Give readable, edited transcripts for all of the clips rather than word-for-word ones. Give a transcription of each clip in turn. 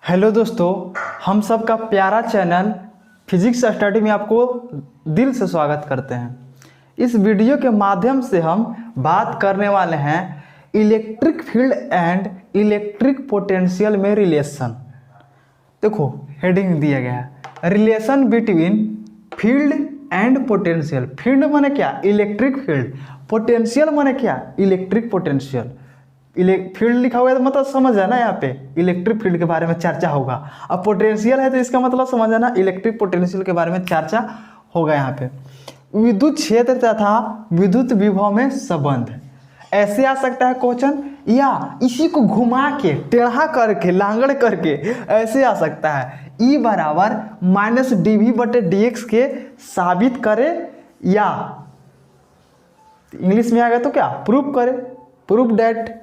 Hello दोस्तों, हम सब का प्यारा चैनल फिजिक्स स्टडी में आपको दिल से स्वागत करते हैं। इस वीडियो के माध्यम से हम बात करने वाले हैं electric field and electric potential में रिलेशन। देखो हेडिंग दिया गया है relation between field and potential. Field माने क्या? Electric field. पोटेंशियल माने क्या? Electric potential. फील्ड लिखा हुआ है तो मतलब समझ है ना, यहाँ पे इलेक्ट्रिक फील्ड के बारे में चर्चा होगा। अब पोटेंशियल है तो इसका मतलब समझ है ना, इलेक्ट्रिक पोटेंशियल के बारे में चर्चा होगा। यहाँ पे विद्युत क्षेत्र तथा विद्युत विभव में संबंध ऐसे आ सकता है क्वेश्चन, या इसी को घुमा के टेढ़ा करके लांगड़ करके ऐसे आ सकता है E बराबर माइनस dV/dx के साबित करे, या इंग्लिश में आ गया तो क्या प्रूव करे, प्रूव डेट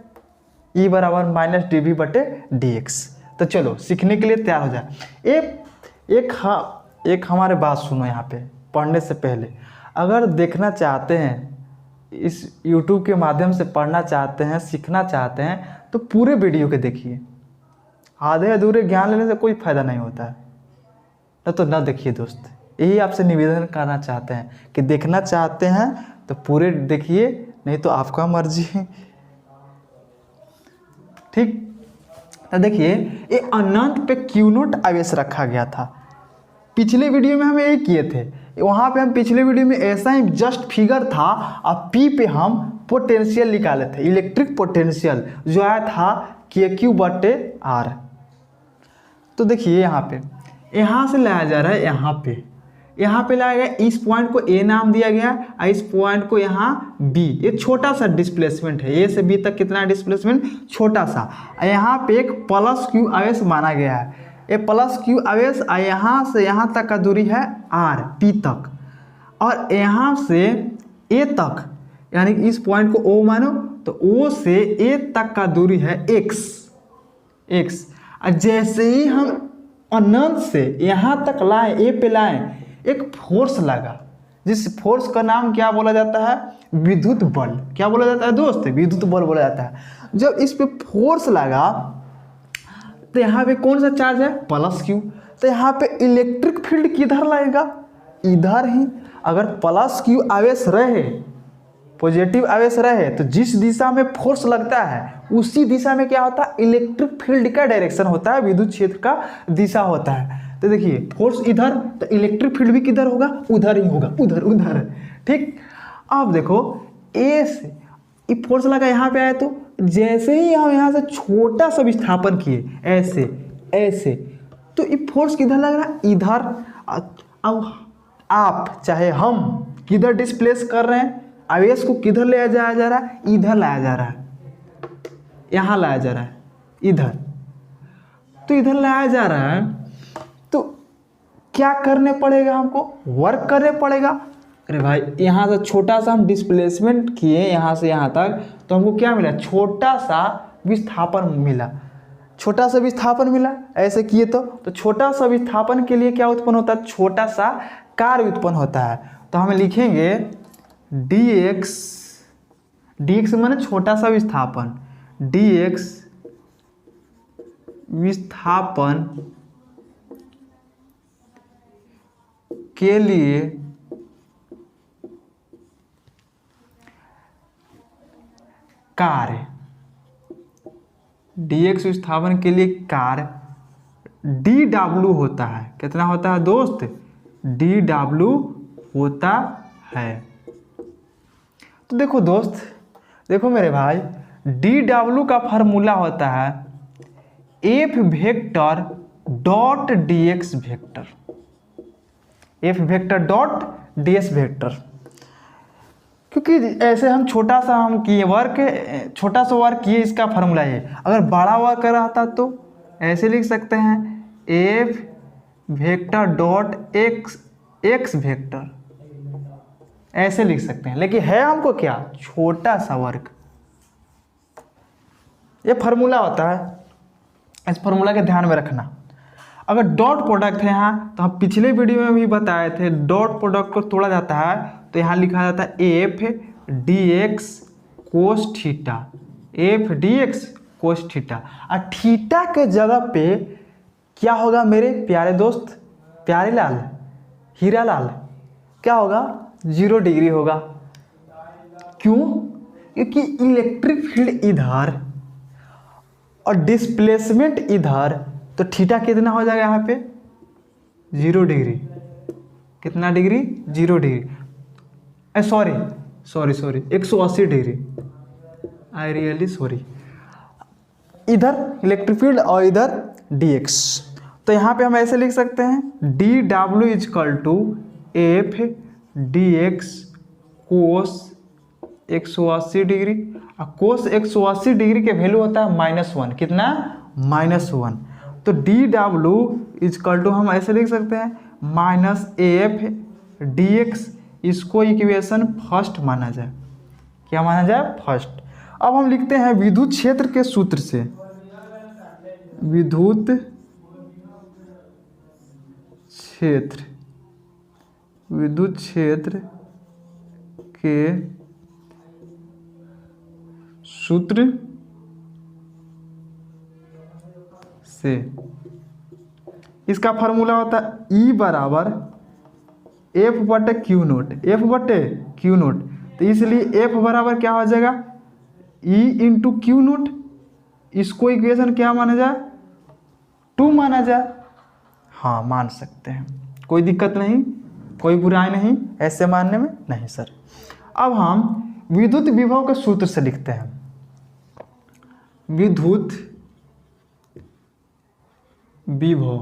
E बराबर माइनस dV/dx। तो चलो सीखने के लिए तैयार हो जाए। एक हमारे बात सुनो, यहाँ पे पढ़ने से पहले अगर देखना चाहते हैं, इस YouTube के माध्यम से पढ़ना चाहते हैं, सीखना चाहते हैं तो पूरे वीडियो के देखिए। आधे अधूरे ज्ञान लेने से कोई फायदा नहीं होता है, तो ना देखिए दोस्त। यही आपसे निवेदन करना चाहते हैं कि देखना चाहते हैं तो पूरे देखिए, नहीं तो आपका मर्जी है। ठीक, तो देखिए ये अनंत पे क्यू नोट आवेश रखा गया था। पिछले वीडियो में हम यही किए थे। वहाँ पे हम पिछले वीडियो में ऐसा ही जस्ट फिगर था, अब पी पे हम पोटेंशियल निकाले थे, इलेक्ट्रिक पोटेंशियल जो आया था KQ/R। तो देखिए यहाँ से लाया जा रहा है, यहाँ पे लाया गया। इस पॉइंट को A नाम दिया गया और इस पॉइंट को यहाँ B। ये छोटा सा डिस्प्लेसमेंट है, A से B तक कितना डिस्प्लेसमेंट, छोटा सा। यहाँ पे एक प्लस Q आवेश माना गया है, ये प्लस Q आवेश यहाँ से यहाँ तक का दूरी है R, P तक, और यहाँ से A तक, यानी इस पॉइंट को O मानो तो O से A तक का दूरी है X। और जैसे ही हम अनंत से यहाँ तक लाए, A पे लाए, एक फोर्स लगा, जिस फोर्स का नाम क्या बोला जाता है? विद्युत बल। क्या बोला जाता है दोस्त? विद्युत बल बोला जाता है। जब इस पे फोर्स लगा तो यहाँ पे कौन सा चार्ज है? Plus Q। तो यहाँ पे इलेक्ट्रिक फील्ड किधर लगेगा? इधर ही। अगर प्लस Q आवेश रहे, पॉजिटिव आवेश रहे, तो जिस दिशा में फोर्स लगता है उसी दिशा में क्या होता है? इलेक्ट्रिक फील्ड का डायरेक्शन होता है, विद्युत क्षेत्र का दिशा होता है। तो देखिए फोर्स इधर, तो इलेक्ट्रिक फील्ड भी किधर होगा? उधर ही होगा, उधर। ठीक, अब देखो ए से ये फोर्स लगा, यहाँ पे आया, तो जैसे ही हम यहाँ से छोटा सा विस्थापन किए ऐसे, तो ये फोर्स किधर लग रहा है? इधर। अब आप चाहे हम किधर डिस्प्लेस कर रहे हैं, आवेश को किधर ले जाया जा रहा है? इधर लाया जा रहा है, यहाँ लाया जा रहा है, इधर। तो इधर लाया जा रहा है, तो क्या करने पड़ेगा हमको? वर्क करने पड़ेगा। अरे भाई यहाँ से छोटा सा हम डिस्प्लेसमेंट किए यहाँ से यहाँ तक, तो हमको क्या मिला? छोटा सा विस्थापन मिला, छोटा सा विस्थापन मिला। ऐसे किए तो छोटा सा विस्थापन के लिए क्या उत्पन्न होता है? छोटा सा कार्य उत्पन्न होता है। तो हम लिखेंगे dx माने छोटा सा विस्थापन, dx विस्थापन के लिए कार्य, dx विस्थापन के लिए कार्य dw होता है। कितना होता है दोस्त? dw होता है। तो देखो दोस्त, देखो मेरे भाई, dw का फार्मूला होता है F vector dot dx vector, F vector dot ds vector. क्योंकि ऐसे हम छोटा सा किए वर्क किए, इसका फार्मूला है। अगर बड़ा वर्क रहता तो ऐसे लिख सकते हैं F vector dot x vector, ऐसे लिख सकते हैं। लेकिन है हमको क्या? छोटा सा वर्क। ये फार्मूला होता है, इस फार्मूला के ध्यान में रखना। अगर डॉट प्रोडक्ट है यहाँ, तो हम पिछले वीडियो में भी बताए थे, डॉट प्रोडक्ट को तोड़ा जाता है तो यहाँ लिखा जाता है F dx cos theta, F dx cos theta. और थीटा के जगह पे क्या होगा मेरे प्यारे दोस्त, प्यारे लाल, हीरा लाल, क्या होगा 0 डिग्री होगा। क्यों? क्योंकि इलेक्ट्रिक फील्ड इधर और डिस्प्लेसमेंट इधर, तो थीटा कितना हो जाएगा यहाँ पे 0 डिग्री। कितना degree? 0 degree. Sorry 180 degree. I really sorry. इधर इलेक्ट्रिक फील्ड और इधर dx, तो यहाँ पे हम ऐसे लिख सकते हैं dw is equal to F dx cos 180 degree. और कोस 180 डिग्री के वैल्यू होता है -1। कितना? -1। तो dw इजकल टू हम ऐसे लिख सकते हैं -af dx। इसको इक्वेशन फर्स्ट माना जाए। क्या माना जाए? फर्स्ट। अब हम लिखते हैं विद्युत क्षेत्र के सूत्र से, विद्युत क्षेत्र के सूत्र से इसका फॉर्मूला होता है E बराबर F बटे क्यू नोट। F बटे क्यू नोट, तो इसलिए F बराबर क्या हो जाएगा E इंटू क्यू नोट। इसको इक्वेशन क्या माना जाए? 2 माना जाए। हाँ, मान सकते हैं, कोई दिक्कत नहीं, कोई बुराई नहीं ऐसे मानने में। नहीं सर। अब हम विद्युत विभव के सूत्र से लिखते हैं, विद्युत विभव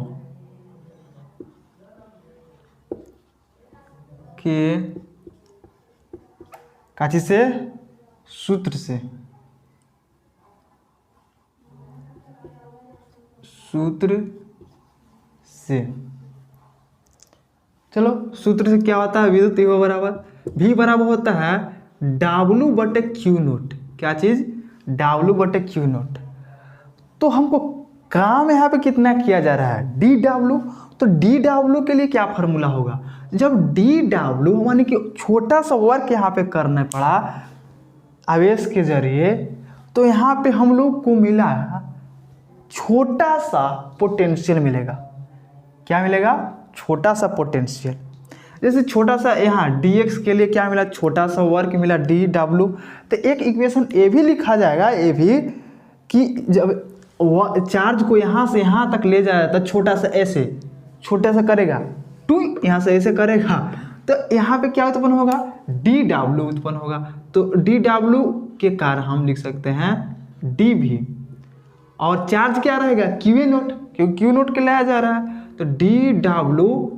के काची से? सूत्र से। चलो, सूत्र से क्या होता है? विद्युत विभव बराबर V बराबर होता है W बटे क्यू नोट। क्या चीज? W बटे क्यू नोट। तो हमको काम यहाँ पे कितना किया जा रहा है? dW। तो dW के लिए क्या फॉर्मूला होगा? जब dW माने कि छोटा सा वर्क यहाँ पे करना पड़ा आवेश के जरिए, तो यहाँ पे हम लोग को मिला छोटा सा पोटेंशियल मिलेगा। क्या मिलेगा? छोटा सा पोटेंशियल। जैसे छोटा सा यहाँ dx के लिए क्या मिला? छोटा सा वर्क मिला dw। तो एक इक्वेशन ये भी लिखा जाएगा, ये भी कि जब चार्ज को यहाँ से यहाँ तक ले जाया था, छोटा सा ऐसे छोटा सा करेगा, 2 यहाँ से ऐसे करेगा, तो यहाँ पे क्या उत्पन्न होगा? dw उत्पन्न होगा। तो dw के कारण हम लिख सकते हैं dv। और चार्ज क्या रहेगा? क्यू नोट, क्योंकि क्यू नोट के लाया जा रहा है, तो dw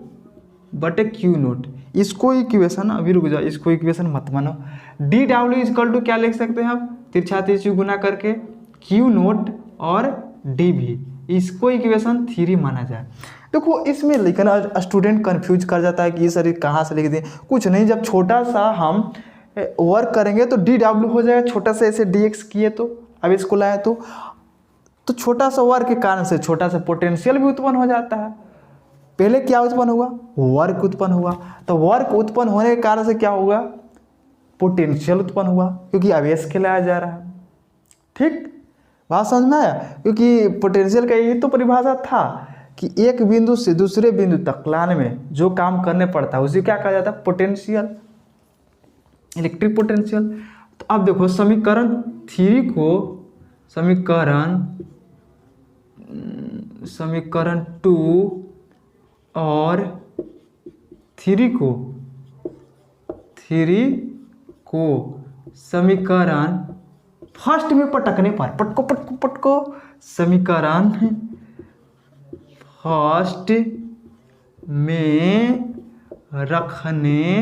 बटे क्यू नोट। इसको इक्वेशन, अभी रुक जाओ, इसको इक्वेशन मत मानो। dw इजकल टू क्या लिख सकते हैं आप? तिरछा तिरछी गुना करके क्यू नोट और dv। इसको इक्वेशन 3 माना जाए। देखो, इसमें लिखना स्टूडेंट कंफ्यूज कर जाता है कि सर कहाँ से लिख दें। कुछ नहीं, जब छोटा सा हम वर्क करेंगे तो dw हो जाएगा। छोटा सा ऐसे dx किए तो, अब इसको लाए तो छोटा सा वर्क के कारण से छोटा सा पोटेंशियल भी उत्पन्न हो जाता है। पहले क्या उत्पन्न हुआ? वर्क उत्पन्न हुआ। तो वर्क उत्पन्न होने के कारण से क्या होगा? पोटेंशियल उत्पन्न हुआ, क्योंकि आवेश के लाया जा रहा है। ठीक बात समझ में आया? क्योंकि पोटेंशियल का यही तो परिभाषा था कि एक बिंदु से दूसरे बिंदु तक लाने में जो काम करने पड़ता है उसे क्या कहा जाता है? Potential, electric potential. तो अब देखो, समीकरण 3 को समीकरण 2 और 3 को समीकरण फर्स्ट में पटकने पर, पटको समीकरण फर्स्ट में रखने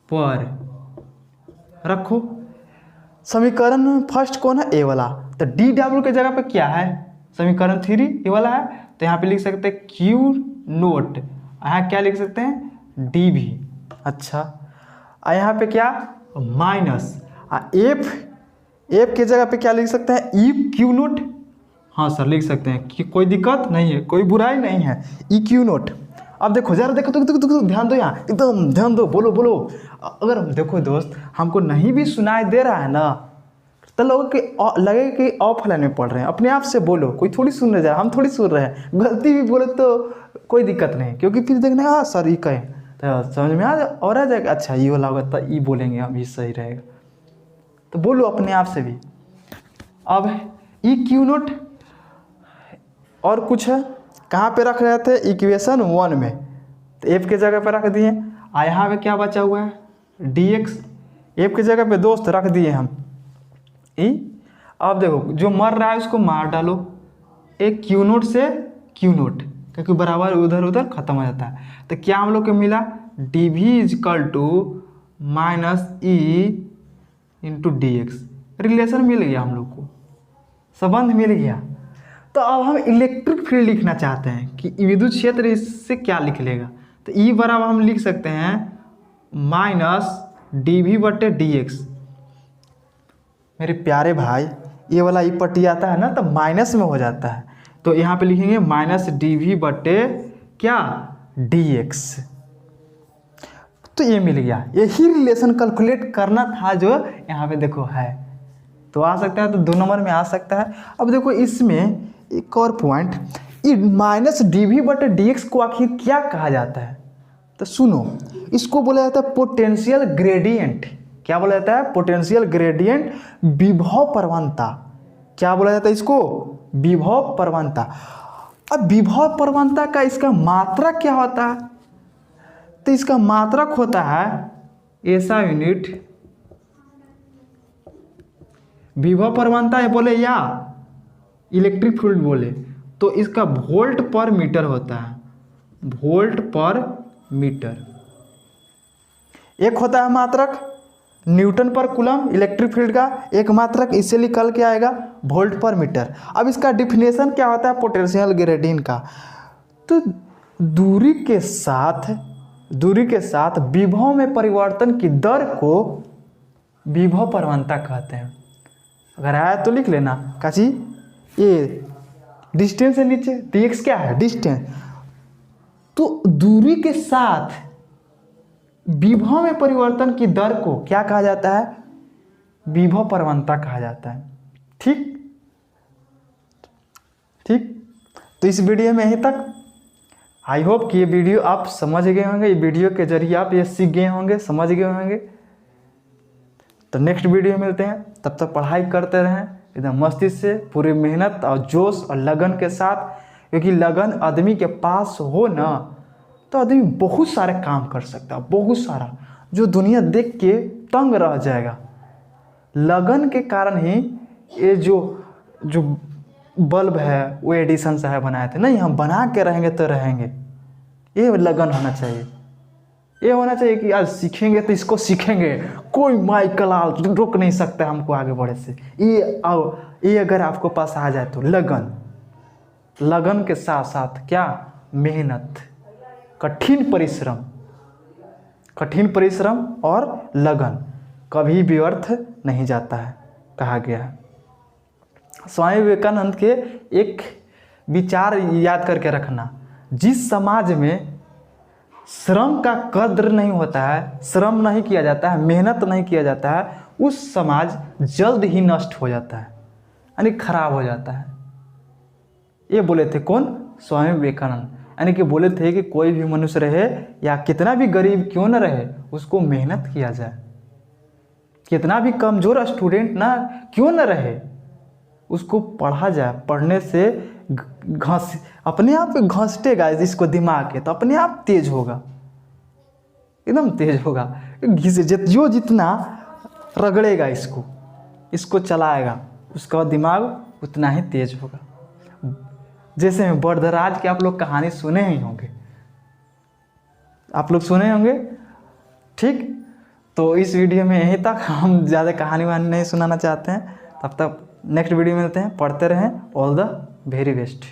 पर रखो। समीकरण फर्स्ट कौन है? ए वाला। तो dw के जगह पे क्या है? समीकरण 3 ये वाला है, तो यहाँ पे लिख सकते हैं क्यू नोट। यहाँ क्या लिख सकते हैं? dv। अच्छा, यहाँ पे क्या? माइनस एफ के जगह पे क्या लिख सकते हैं? E Q note. हाँ सर, लिख सकते हैं कि कोई दिक्कत नहीं है, कोई बुराई नहीं है। E Q note. अब देखो जरा, देखो ध्यान दो, यहाँ एकदम ध्यान दो, बोलो। अगर देखो दोस्त, हमको नहीं भी सुनाई दे रहा है ना, तो लोगों के लगे कि ऑफलाइन में पढ़ रहे हैं। अपने आप से बोलो, कोई थोड़ी सुन रहे, हम थोड़ी सुन रहे हैं। गलती भी बोले तो कोई दिक्कत नहीं, क्योंकि फिर देखना हाँ सर ये कहें तो समझ में और आ जाएगा, अच्छा ये वाला होगा तो ये बोलेंगे हम, ये सही रहेगा। तो बोलो अपने आप से भी। अब ई क्यू नोट और कुछ है, कहाँ पे रख रहे थे इक्वेशन 1 में, तो एफ के जगह पे रख दिए। यहाँ पे क्या बचा हुआ है dx, एफ की जगह पे दोस्त रख दिए हम ई। अब देखो जो मर रहा है उसको मार डालो, एक क्यू नोट से क्यू नोट, क्योंकि बराबर उधर उधर खत्म हो जाता है। तो क्या हम लोग को मिला D V is equal to minus E into D X. Relation मिल गया हम लोग को, संबंध मिल गया। तो अब हम इलेक्ट्रिक फील्ड लिखना चाहते हैं कि विद्युत क्षेत्र इससे क्या लिख लेगा। तो ई बराबर हम लिख सकते हैं माइनस डी वी बटे डी एक्स। मेरे प्यारे भाई ये वाला ई पट्टी आता है ना तो माइनस में हो जाता है, तो यहाँ पे लिखेंगे माइनस डी वी बटे क्या डी एक्स। तो ये मिल गया, यही रिलेशन कैलकुलेट करना था जो यहाँ पे देखो है। तो आ सकता है, तो 2 नंबर में आ सकता है। अब देखो इसमें एक और पॉइंट, ये माइनस डी वी बटे डी एक्स को आखिर क्या कहा जाता है। तो सुनो, इसको बोला जाता है पोटेंशियल ग्रेडियंट। क्या बोला जाता है पोटेंशियल ग्रेडियंट, विभव प्रवणता। क्या बोला जाता है इसको विभव प्रवणता। अब विभव प्रवणता का इसका मात्रक क्या होता है, तो इसका मात्रक होता है ऐसा यूनिट, विभव प्रवणता है बोले या इलेक्ट्रिक फील्ड बोले तो इसका वोल्ट पर मीटर होता है, वोल्ट पर मीटर। एक होता है मात्रक न्यूटन पर कूलम इलेक्ट्रिक फील्ड का, एक मात्रक इससे निकल के आएगा वोल्ट पर मीटर। अब इसका डिफिनेशन क्या होता है पोटेंशियल ग्रेडियंट का, तो दूरी के साथ विभव में परिवर्तन की दर को विभव प्रवणता कहते हैं। अगर आया तो लिख लेना काची, ये डिस्टेंस से नीचे dx क्या है डिस्टेंस, तो दूरी के साथ विभव में परिवर्तन की दर को क्या कहा जाता है विभव प्रवणता कहा जाता है। ठीक, तो इस वीडियो में यहीं तक। आई होप कि ये वीडियो आप समझ गए होंगे, ये वीडियो के जरिए आप ये सीख गए होंगे, समझ गए होंगे। तो नेक्स्ट वीडियो में मिलते हैं, तब तक पढ़ाई करते रहें एकदम मस्ती से, पूरी मेहनत और जोश और लगन के साथ, क्योंकि लगन आदमी के पास हो ना तो आदमी बहुत सारे काम कर सकता है, बहुत सारा, जो दुनिया देख के तंग रह जाएगा। लगन के कारण ही ये जो बल्ब है वो एडिसन साहब बनाए थे, नहीं हम बना के रहेंगे तो रहेंगे। ये लगन होना चाहिए, ये होना चाहिए कि आज सीखेंगे तो इसको सीखेंगे, कोई माइकल रोक नहीं सकता हमको आगे बढ़े से। ये अगर आपको पास आ जाए तो लगन के साथ साथ क्या मेहनत, कठिन परिश्रम और लगन कभी भी व्यर्थ नहीं जाता है कहा गया है। स्वामी विवेकानंद के एक विचार याद करके रखना, जिस समाज में श्रम का कद्र नहीं होता है, श्रम नहीं किया जाता है, मेहनत नहीं किया जाता है, उस समाज जल्द ही नष्ट हो जाता है, यानी खराब हो जाता है। ये बोले थे कौन? स्वामी विवेकानंद। यानी कि बोले थे कि कोई भी मनुष्य रहे या कितना भी गरीब क्यों न रहे, उसको मेहनत किया जाए। कितना भी कमज़ोर स्टूडेंट ना क्यों न रहे, उसको पढ़ा जाए। पढ़ने से अपने आप घसीटेगा इसको दिमाग के, तो अपने आप तेज होगा, एकदम तेज होगा। जो जितना रगड़ेगा इसको चलाएगा, उसका दिमाग उतना ही तेज होगा। जैसे बर्दराज की आप लोग कहानी सुने ही होंगे, ठीक। तो इस वीडियो में यहीं तक, हम ज़्यादा कहानी वानी नहीं सुनाना चाहते हैं। तब तक नेक्स्ट वीडियो में मिलते हैं, पढ़ते रहें। All the very best.